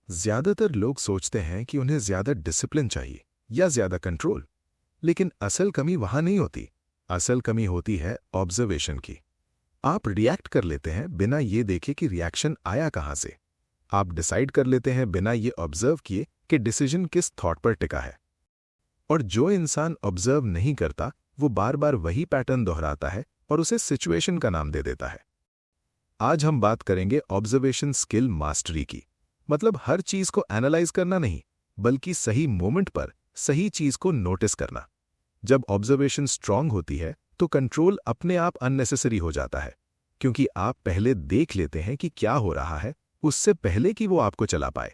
ज्यादातर लोग सोचते हैं कि उन्हें ज्यादा डिसिप्लिन चाहिए या ज्यादा कंट्रोल, लेकिन असल कमी वहां नहीं होती। असल कमी होती है ऑब्जर्वेशन की। आप रिएक्ट कर लेते हैं बिना ये देखे कि रिएक्शन आया कहां से। आप डिसाइड कर लेते हैं बिना ये ऑब्जर्व किए कि डिसीजन किस थॉट पर टिका है। और जो इंसान ऑब्जर्व नहीं करता वो बार बार वही पैटर्न दोहराता है और उसे सिचुएशन का नाम दे देता है। आज हम बात करेंगे ऑब्जर्वेशन स्किल मास्टरी की। मतलब हर चीज को एनालाइज करना नहीं, बल्कि सही मोमेंट पर सही चीज को नोटिस करना। जब ऑब्जर्वेशन स्ट्रांग होती है तो कंट्रोल अपने आप अननेसेसरी हो जाता है, क्योंकि आप पहले देख लेते हैं कि क्या हो रहा है उससे पहले कि वो आपको चला पाए।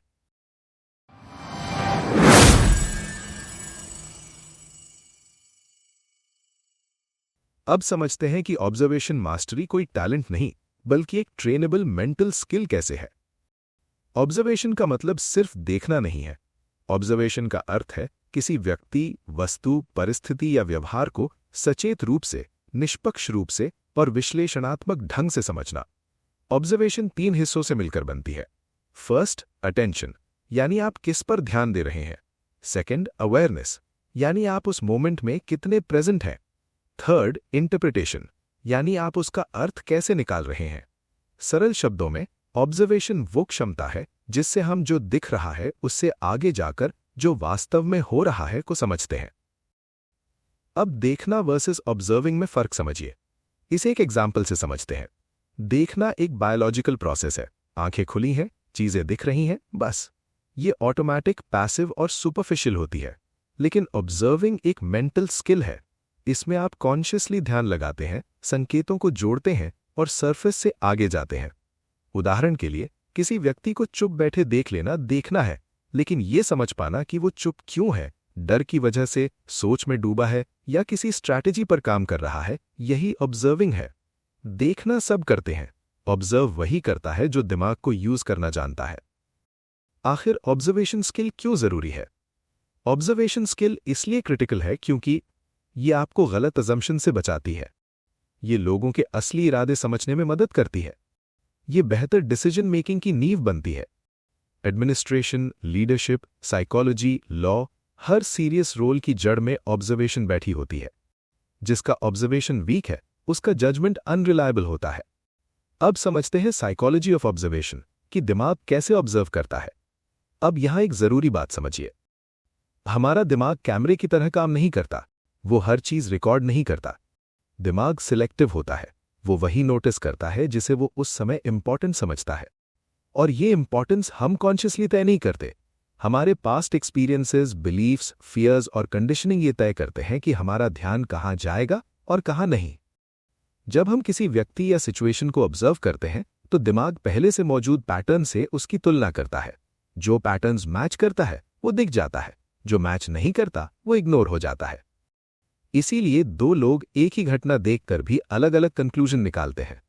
अब समझते हैं कि ऑब्जर्वेशन मास्टरी कोई टैलेंट नहीं, बल्कि एक ट्रेनेबल मेंटल स्किल कैसे है। ऑब्जर्वेशन का मतलब सिर्फ देखना नहीं है। ऑब्जर्वेशन का अर्थ है किसी व्यक्ति, वस्तु, परिस्थिति या व्यवहार को सचेत रूप से, निष्पक्ष रूप से और विश्लेषणात्मक ढंग से समझना। ऑब्जर्वेशन 3 हिस्सों से मिलकर बनती है। फर्स्ट, अटेंशन, यानी आप किस पर ध्यान दे रहे हैं। सेकंड, अवेयरनेस, यानी आप उस मोमेंट में कितने प्रेजेंट हैं। थर्ड, इंटरप्रिटेशन, यानी आप उसका अर्थ कैसे निकाल रहे हैं। सरल शब्दों में ऑब्जर्वेशन वो क्षमता है जिससे हम जो दिख रहा है उससे आगे जाकर जो वास्तव में हो रहा है को समझते हैं। अब देखना वर्सेस ऑब्जर्विंग में फर्क समझिए। इसे एक एग्जाम्पल से समझते हैं। देखना एक बायोलॉजिकल प्रोसेस है। आंखें खुली हैं, चीजें दिख रही हैं, बस। ये ऑटोमैटिक, पैसिव और सुपरफिशियल होती है। लेकिन ऑब्जर्विंग एक मेंटल स्किल है। इसमें आप कॉन्शियसली ध्यान लगाते हैं, संकेतों को जोड़ते हैं और सरफेस से आगे जाते हैं। उदाहरण के लिए, किसी व्यक्ति को चुप बैठे देख लेना देखना है, लेकिन ये समझ पाना कि वो चुप क्यों है, डर की वजह से, सोच में डूबा है या किसी स्ट्रैटेजी पर काम कर रहा है, यही ऑब्जर्विंग है। देखना सब करते हैं, ऑब्जर्व वही करता है जो दिमाग को यूज करना जानता है। आखिर ऑब्जर्वेशन स्किल क्यों जरूरी है? ऑब्जर्वेशन स्किल इसलिए क्रिटिकल है क्योंकि ये आपको गलत अजम्पशन से बचाती है। ये लोगों के असली इरादे समझने में मदद करती है। ये बेहतर डिसीजन मेकिंग की नींव बनती है। एडमिनिस्ट्रेशन, लीडरशिप, साइकोलॉजी, लॉ, हर सीरियस रोल की जड़ में ऑब्जर्वेशन बैठी होती है। जिसका ऑब्जर्वेशन वीक है उसका जजमेंट अनरिलायबल होता है। अब समझते हैं साइकोलॉजी ऑफ ऑब्जर्वेशन, कि दिमाग कैसे ऑब्जर्व करता है। अब यहां एक जरूरी बात समझिए। हमारा दिमाग कैमरे की तरह काम नहीं करता। वो हर चीज रिकॉर्ड नहीं करता। दिमाग सिलेक्टिव होता है। वो वही नोटिस करता है जिसे वो उस समय इंपॉर्टेंट समझता है। और ये इंपॉर्टेंस हम कॉन्शियसली तय नहीं करते। हमारे पास्ट एक्सपीरियंसेस, बिलीफ्स, फियर्स और कंडीशनिंग ये तय करते हैं कि हमारा ध्यान कहां जाएगा और कहां नहीं। जब हम किसी व्यक्ति या सिचुएशन को ऑब्जर्व करते हैं तो दिमाग पहले से मौजूद पैटर्न से उसकी तुलना करता है। जो पैटर्न्स मैच करता है वो दिख जाता है, जो मैच नहीं करता वो इग्नोर हो जाता है। इसीलिए दो लोग एक ही घटना देखकर भी अलग अलग कंक्लूजन निकालते हैं।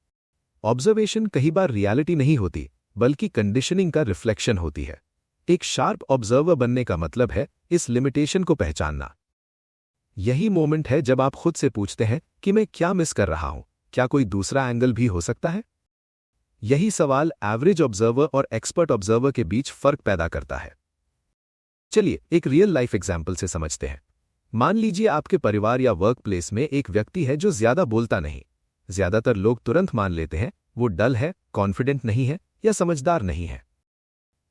ऑब्जर्वेशन कई बार रियलिटी नहीं होती, बल्कि कंडीशनिंग का रिफ्लेक्शन होती है। एक शार्प ऑब्जर्वर बनने का मतलब है इस लिमिटेशन को पहचानना। यही मोमेंट है जब आप खुद से पूछते हैं कि मैं क्या मिस कर रहा हूं, क्या कोई दूसरा एंगल भी हो सकता है। यही सवाल एवरेज ऑब्जर्वर और एक्सपर्ट ऑब्जर्वर के बीच फर्क पैदा करता है। चलिए एक रियल लाइफ एग्जाम्पल से समझते हैं। मान लीजिए आपके परिवार या वर्क प्लेस में एक व्यक्ति है जो ज्यादा बोलता नहीं। ज्यादातर लोग तुरंत मान लेते हैं वो डल है, कॉन्फिडेंट नहीं है या समझदार नहीं है।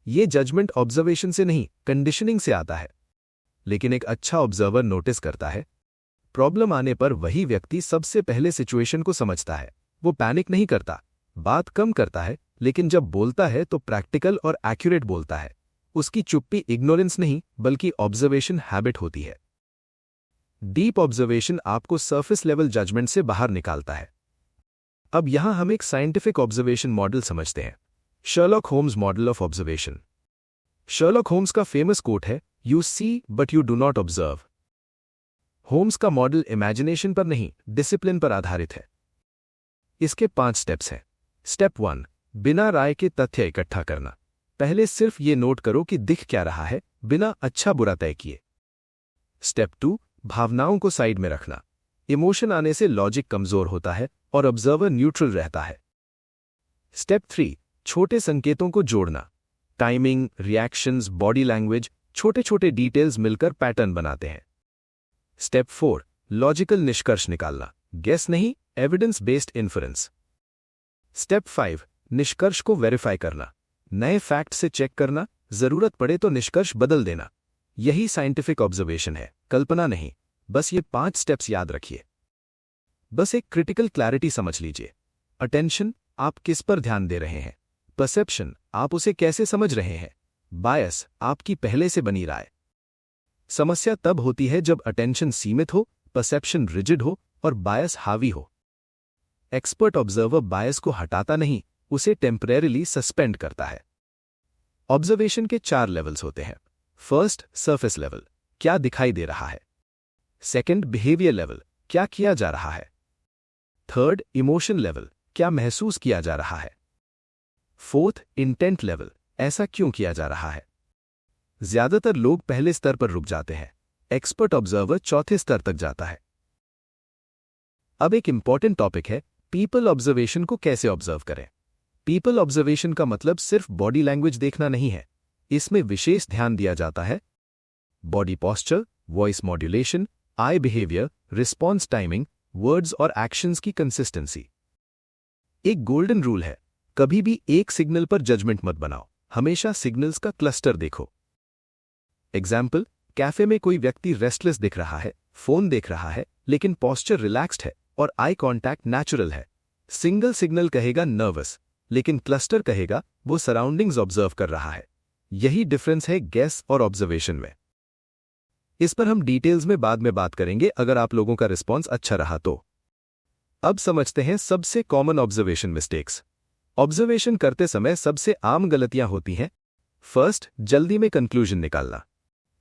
ये जजमेंट ऑब्जर्वेशन से नहीं, कंडीशनिंग से आता है। लेकिन एक अच्छा ऑब्जर्वर नोटिस करता है, प्रॉब्लम आने पर वही व्यक्ति सबसे पहले सिचुएशन को समझता है। वो पैनिक नहीं करता, बात कम करता है, लेकिन जब बोलता है तो प्रैक्टिकल और एक्यूरेट बोलता है। उसकी चुप्पी इग्नोरेंस नहीं, बल्कि ऑब्जर्वेशन हैबिट होती है। डीप ऑब्जर्वेशन आपको सरफेस लेवल जजमेंट से बाहर निकालता है। अब यहां हम एक साइंटिफिक ऑब्जर्वेशन मॉडल समझते हैं, Sherlock Holmes model of observation. Sherlock Holmes का फेमस कोट है, you see but you do not observe. Holmes का मॉडल इमेजिनेशन पर नहीं, डिसिप्लिन पर आधारित है। इसके 5 स्टेप्स हैं। स्टेप 1, बिना राय के तथ्य इकट्ठा करना। पहले सिर्फ ये नोट करो कि दिख क्या रहा है, बिना अच्छा बुरा तय किए। स्टेप 2, भावनाओं को साइड में रखना। इमोशन आने से लॉजिक कमजोर होता है और ऑब्जर्वर न्यूट्रल रहता है। स्टेप 3, छोटे संकेतों को जोड़ना। टाइमिंग, रिएक्शंस, बॉडी लैंग्वेज, छोटे छोटे डिटेल्स मिलकर पैटर्न बनाते हैं। स्टेप 4, लॉजिकल निष्कर्ष निकालना, गेस नहीं, एविडेंस बेस्ड इन्फरेंस। स्टेप 5, निष्कर्ष को वेरीफाई करना, नए फैक्ट से चेक करना, जरूरत पड़े तो निष्कर्ष बदल देना। यही साइंटिफिक ऑब्जर्वेशन है, कल्पना नहीं। बस ये 5 स्टेप्स याद रखिए। बस एक क्रिटिकल क्लैरिटी समझ लीजिए। अटेंशन, आप किस पर ध्यान दे रहे हैं। परसेप्शन, आप उसे कैसे समझ रहे हैं। बायस, आपकी पहले से बनी राय। समस्या तब होती है जब अटेंशन सीमित हो, परसेप्शन रिजिड हो और बायस हावी हो। एक्सपर्ट ऑब्जर्वर बायस को हटाता नहीं, उसे टेम्परेरीली सस्पेंड करता है। ऑब्जर्वेशन के 4 लेवल्स होते हैं। फर्स्ट, सरफेस लेवल, क्या दिखाई दे रहा है। सेकंड, बिहेवियर लेवल, क्या किया जा रहा है। थर्ड, इमोशन लेवल, क्या महसूस किया जा रहा है। फोर्थ, इंटेंट लेवल, ऐसा क्यों किया जा रहा है। ज्यादातर लोग पहले स्तर पर रुक जाते हैं, एक्सपर्ट ऑब्जर्वर चौथे स्तर तक जाता है। अब एक इंपॉर्टेंट टॉपिक है, पीपल ऑब्जर्वेशन को कैसे ऑब्जर्व करें। पीपल ऑब्जर्वेशन का मतलब सिर्फ बॉडी लैंग्वेज देखना नहीं है, इसमें विशेष ध्यान दिया जाता है बॉडी पॉस्चर, वॉइस मॉड्यूलेशन, आई बिहेवियर, रिस्पॉन्स टाइमिंग, वर्ड्स और एक्शंस की कंसिस्टेंसी। एक गोल्डन रूल है, कभी भी एक सिग्नल पर जजमेंट मत बनाओ, हमेशा सिग्नल्स का क्लस्टर देखो। एग्जाम्पल, कैफे में कोई व्यक्ति रेस्टलेस दिख रहा है, फोन देख रहा है, लेकिन पॉस्चर रिलैक्स्ड है और आई कॉन्टैक्ट नेचुरल है। सिंगल सिग्नल कहेगा नर्वस, लेकिन क्लस्टर कहेगा वो सराउंडिंग्स ऑब्जर्व कर रहा है। यही डिफरेंस है गेस और ऑब्जर्वेशन में। इस पर हम डिटेल्स में बाद में बात करेंगे अगर आप लोगों का रिस्पॉन्स अच्छा रहा तो। अब समझते हैं सबसे कॉमन ऑब्जर्वेशन मिस्टेक्स। ऑब्जर्वेशन करते समय सबसे आम गलतियां होती हैं। फर्स्ट, जल्दी में कंक्लूजन निकालना।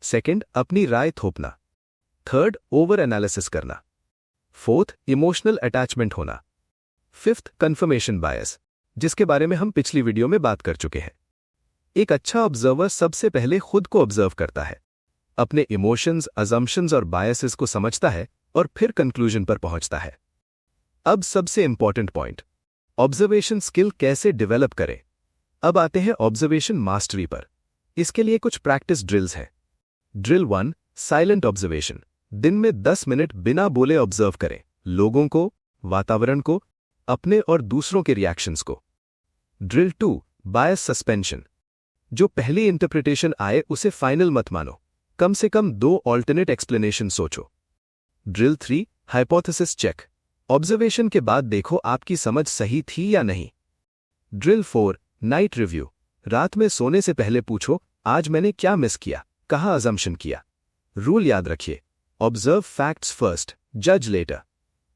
सेकंड, अपनी राय थोपना। थर्ड, ओवर एनालिसिस करना। फोर्थ, इमोशनल अटैचमेंट होना। फिफ्थ, कंफर्मेशन बायस, जिसके बारे में हम पिछली वीडियो में बात कर चुके हैं। एक अच्छा ऑब्जर्वर सबसे पहले खुद को ऑब्जर्व करता है, अपने इमोशंस, अजम्पशंस और बायसेस को समझता है और फिर कंक्लूजन पर पहुंचता है। अब सबसे इंपॉर्टेंट पॉइंट, ऑब्जर्वेशन स्किल कैसे डेवलप करें। अब आते हैं ऑब्जर्वेशन मास्टरी पर। इसके लिए कुछ प्रैक्टिस ड्रिल्स हैं। ड्रिल 1, साइलेंट ऑब्जर्वेशन, दिन में 10 मिनट बिना बोले ऑब्जर्व करें, लोगों को, वातावरण को, अपने और दूसरों के रिएक्शंस को। ड्रिल 2, बायस सस्पेंशन, जो पहली इंटरप्रिटेशन आए उसे फाइनल मत मानो, कम से कम 2 ऑल्टरनेट एक्सप्लेनेशन सोचो। ड्रिल 3, हाइपोथेसिस चेक, ऑब्जर्वेशन के बाद देखो आपकी समझ सही थी या नहीं। ड्रिल 4, नाइट रिव्यू, रात में सोने से पहले पूछो आज मैंने क्या मिस किया, कहाँ अजम्पशन किया। रूल याद रखिए, ऑब्जर्व फैक्ट्स फर्स्ट, जज लेटर।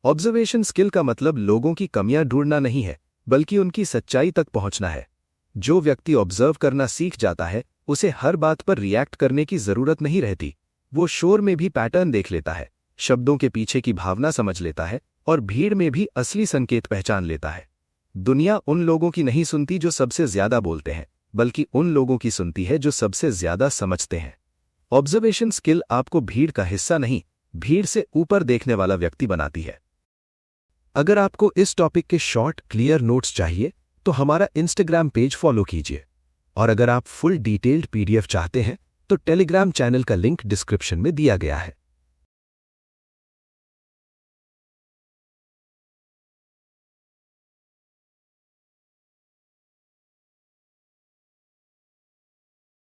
ऑब्जर्वेशन स्किल का मतलब लोगों की कमियां ढूंढना नहीं है, बल्कि उनकी सच्चाई तक पहुंचना है। जो व्यक्ति ऑब्जर्व करना सीख जाता है, उसे हर बात पर रिएक्ट करने की जरूरत नहीं रहती। वो शोर में भी पैटर्न देख लेता है, शब्दों के पीछे की भावना समझ लेता है और भीड़ में भी असली संकेत पहचान लेता है। दुनिया उन लोगों की नहीं सुनती जो सबसे ज्यादा बोलते हैं, बल्कि उन लोगों की सुनती है जो सबसे ज्यादा समझते हैं। ऑब्जर्वेशन स्किल आपको भीड़ का हिस्सा नहीं, भीड़ से ऊपर देखने वाला व्यक्ति बनाती है। अगर आपको इस टॉपिक के शॉर्ट क्लियर नोट्स चाहिए तो हमारा इंस्टाग्राम पेज फॉलो कीजिए, और अगर आप फुल डिटेल्ड PDF चाहते हैं तो टेलीग्राम चैनल का लिंक डिस्क्रिप्शन में दिया गया है।